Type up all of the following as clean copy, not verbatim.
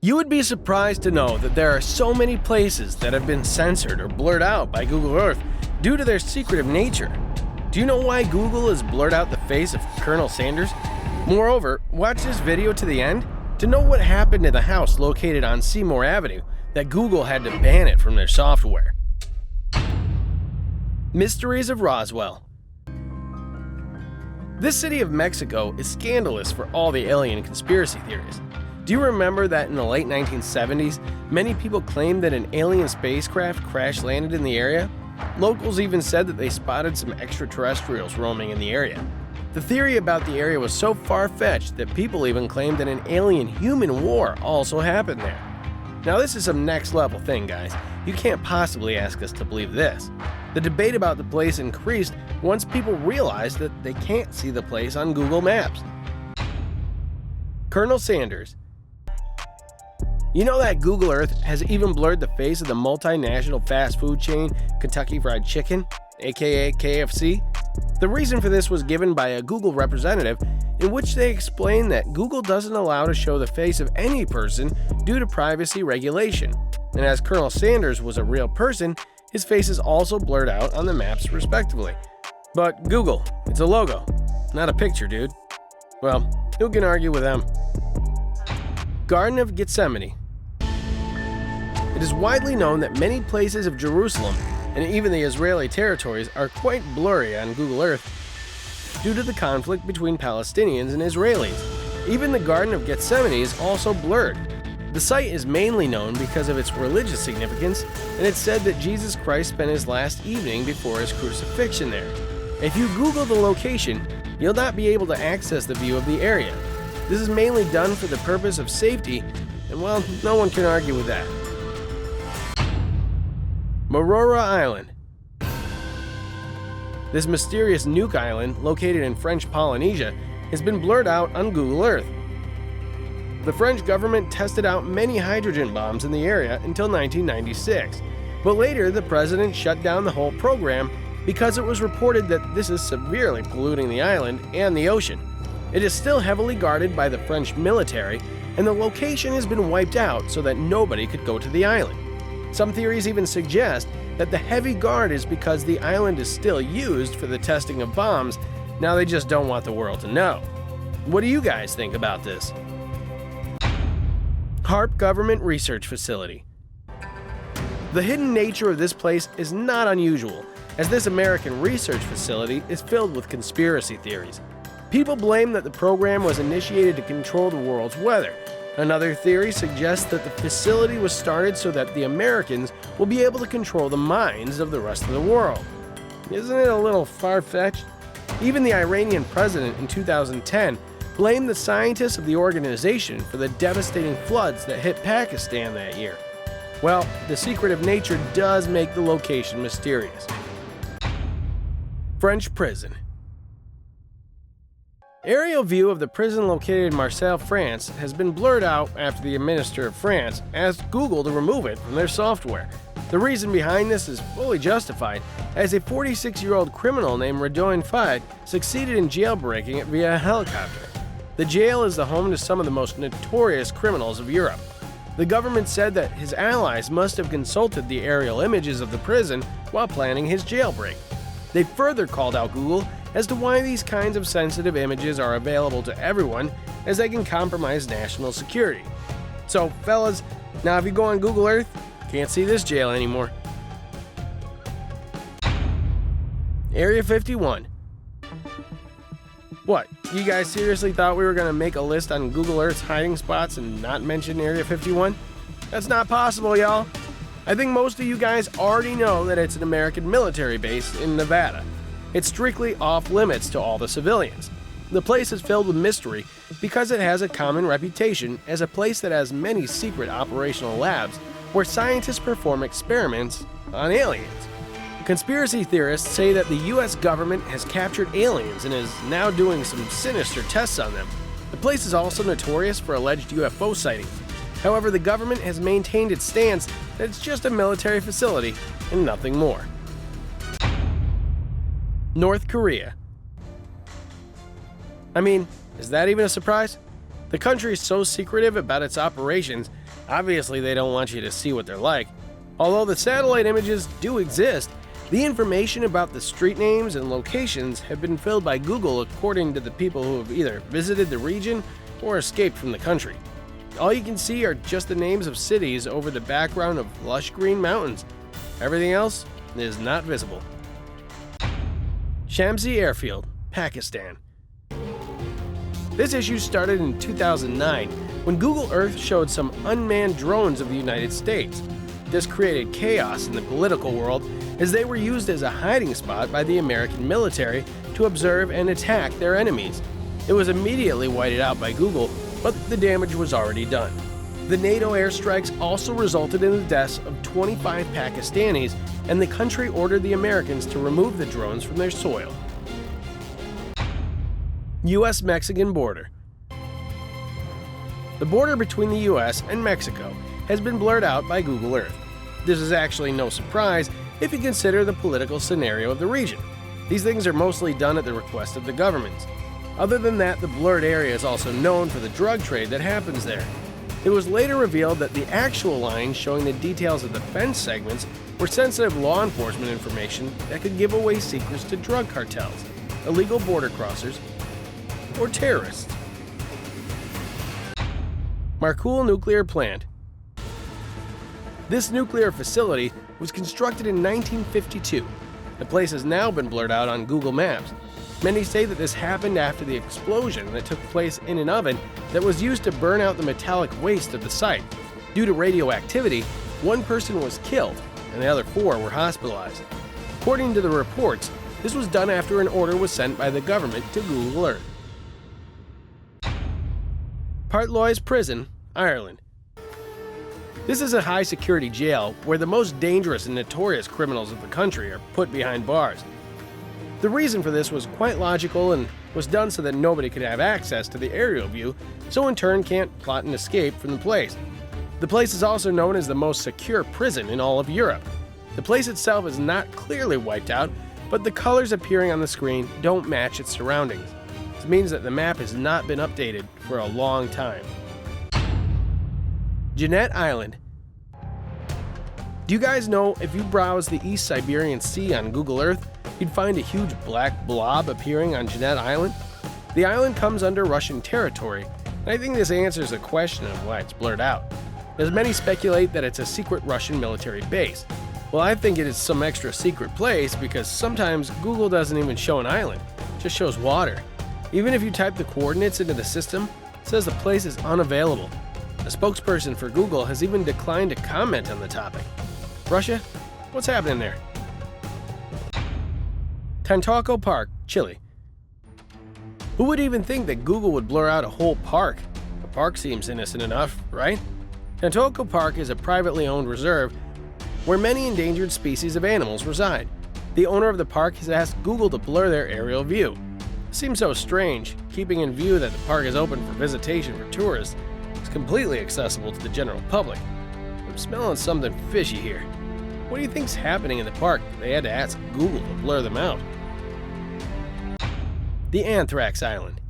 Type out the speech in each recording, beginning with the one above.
You would be surprised to know that there are so many places that have been censored or blurred out by Google Earth due to their secretive nature. Do you know why Google has blurred out the face of Colonel Sanders? Moreover, watch this video to the end to know what happened to the house located on Seymour Avenue that Google had to ban it from their software. Mysteries of Roswell. This city of Mexico is scandalous for all the alien conspiracy theories. Do you remember that in the late 1970s, many people claimed that an alien spacecraft crash-landed in the area? Locals even said that they spotted some extraterrestrials roaming in the area. The theory about the area was so far-fetched that people even claimed that an alien-human war also happened there. Now this is some next-level thing, guys. You can't possibly ask us to believe this. The debate about the place increased once people realized that they can't see the place on Google Maps. Colonel Sanders. You know that Google Earth has even blurred the face of the multinational fast food chain Kentucky Fried Chicken, aka KFC? The reason for this was given by a Google representative, in which they explained that Google doesn't allow to show the face of any person due to privacy regulation. And as Colonel Sanders was a real person, his face is also blurred out on the maps respectively. But Google, it's a logo, not a picture, dude. Well, who can argue with them? Garden of Gethsemane. It is widely known that many places of Jerusalem and even the Israeli territories are quite blurry on Google Earth due to the conflict between Palestinians and Israelis. Even the Garden of Gethsemane is also blurred. The site is mainly known because of its religious significance, and it's said that Jesus Christ spent his last evening before his crucifixion there. If you Google the location, you'll not be able to access the view of the area. This is mainly done for the purpose of safety, and well, no one can argue with that. MURUROA Island. This mysterious nuke island, located in French Polynesia, has been blurred out on Google Earth. The French government tested out many hydrogen bombs in the area until 1996, but later the president shut down the whole program because it was reported that this is severely polluting the island and the ocean. It is still heavily guarded by the French military, and the location has been wiped out so that nobody could go to the island. Some theories even suggest that the heavy guard is because the island is still used for the testing of bombs. Now they just don't want the world to know. What do you guys think about this? HAARP Government Research Facility. The hidden nature of this place is not unusual, as this American research facility is filled with conspiracy theories. People blame that the program was initiated to control the world's weather. Another theory suggests that the facility was started so that the Americans will be able to control the minds of the rest of the world. Isn't it a little far-fetched? Even the Iranian president in 2010 blamed the scientists of the organization for the devastating floods that hit Pakistan that year. Well, the secretive nature does make the location mysterious. French prison. Aerial view of the prison located in Marseille, France has been blurred out after the Minister of France asked Google to remove it from their software. The reason behind this is fully justified, as a 46-year-old criminal named Redouane Faid succeeded in jailbreaking it via a helicopter. The jail is the home to some of the most notorious criminals of Europe. The government said that his allies must have consulted the aerial images of the prison while planning his jailbreak. They further called out Google as to why these kinds of sensitive images are available to everyone, as they can compromise national security. So, fellas, now if you go on Google Earth, can't see this jail anymore. Area 51. What, you guys seriously thought we were going to make a list on Google Earth's hiding spots and not mention Area 51? That's not possible, y'all. I think most of you guys already know that it's an American military base in Nevada. It's strictly off limits to all the civilians. The place is filled with mystery because it has a common reputation as a place that has many secret operational labs where scientists perform experiments on aliens. Conspiracy theorists say that the US government has captured aliens and is now doing some sinister tests on them. The place is also notorious for alleged UFO sightings. However, the government has maintained its stance that it's just a military facility and nothing more. North Korea. I mean, is that even a surprise? The country is so secretive about its operations, obviously they don't want you to see what they're like. Although the satellite images do exist, the information about the street names and locations have been filled by Google according to the people who have either visited the region or escaped from the country. All you can see are just the names of cities over the background of lush green mountains. Everything else is not visible. SHAMSI Airfield, Pakistan. This issue started in 2009 when Google Earth showed some unmanned drones of the United States. This created chaos in the political world as they were used as a hiding spot by the American military to observe and attack their enemies. It was immediately whited out by Google, but the damage was already done. The NATO airstrikes also resulted in the deaths of 25 Pakistanis, and the country ordered the Americans to remove the drones from their soil. U.S.-Mexican border. The border between the U.S. and Mexico has been blurred out by Google Earth. This is actually no surprise if you consider the political scenario of the region. These things are mostly done at the request of the governments. Other than that, the blurred area is also known for the drug trade that happens there. It was later revealed that the actual lines showing the details of the fence segments were sensitive law enforcement information that could give away secrets to drug cartels, illegal border crossers, or terrorists. MARCOULE nuclear plant. This nuclear facility was constructed in 1952. The place has now been blurred out on Google Maps. Many say that this happened after the explosion that took place in an oven that was used to burn out the metallic waste of the site. Due to radioactivity, one person was killed and the other 4 were hospitalized. According to the reports, this was done after an order was sent by the government to Google Earth. PORTLAOISE Prison, Ireland. This is a high-security jail where the most dangerous and notorious criminals of the country are put behind bars. The reason for this was quite logical and was done so that nobody could have access to the aerial view, so in turn can't plot an escape from the place. The place is also known as the most secure prison in all of Europe. The place itself is not clearly wiped out, but the colors appearing on the screen don't match its surroundings. This means that the map has not been updated for a long time. JEANNETTE Island. Do you guys know if you browse the East Siberian Sea on Google Earth, you'd find a huge black blob appearing on JEANNETTE Island? The island comes under Russian territory, and I think this answers the question of why it's blurred out, as many speculate that it's a secret Russian military base. Well, I think it is some extra secret place because sometimes Google doesn't even show an island, it just shows water. Even if you type the coordinates into the system, it says the place is unavailable. A spokesperson for Google has even declined to comment on the topic. Russia? What's happening there? TANTAUCO Park, Chile. Who would even think that Google would blur out a whole park? A park seems innocent enough, right? TANTAUCO Park is a privately owned reserve where many endangered species of animals reside. The owner of the park has asked Google to blur their aerial view. It seems so strange, keeping in view that the park is open for visitation for tourists. It's completely accessible to the general public. I'm smelling something fishy here. What do you think's happening in the park that they had to ask Google to blur them out? The ANTHRAX Island.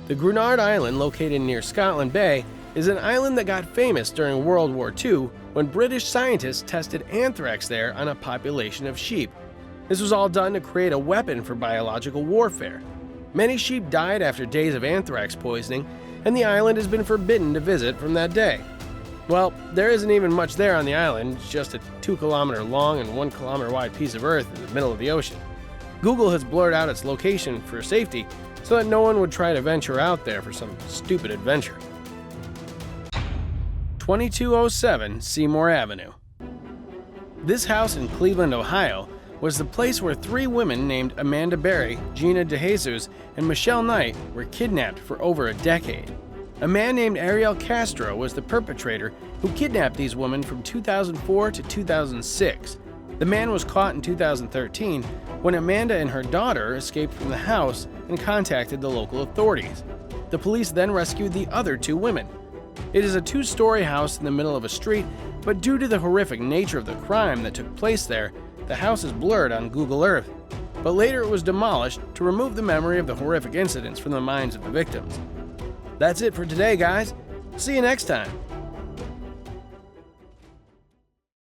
The Grenard Island, located near Scotland Bay, is an island that got famous during World War II when British scientists tested anthrax there on a population of sheep. This was all done to create a weapon for biological warfare. Many sheep died after days of anthrax poisoning, and the island has been forbidden to visit from that day. Well, there isn't even much there on the island, it's just a 2-kilometer long and 1-kilometer wide piece of earth in the middle of the ocean. Google has blurred out its location for safety so that no one would try to venture out there for some stupid adventure. 2207 Seymour Avenue. This house in Cleveland, Ohio, was the place where 3 women named Amanda Berry, Gina DeJesus, and Michelle Knight were kidnapped for over a decade. A man named Ariel Castro was the perpetrator who kidnapped these women from 2004 to 2006. The man was caught in 2013 when Amanda and her daughter escaped from the house and contacted the local authorities. The police then rescued the other 2 women. It is a 2-story house in the middle of a street, but due to the horrific nature of the crime that took place there, the house is blurred on Google Earth. but later it was demolished to remove the memory of the horrific incidents from the minds of the victims. That's it for today, guys. See you next time.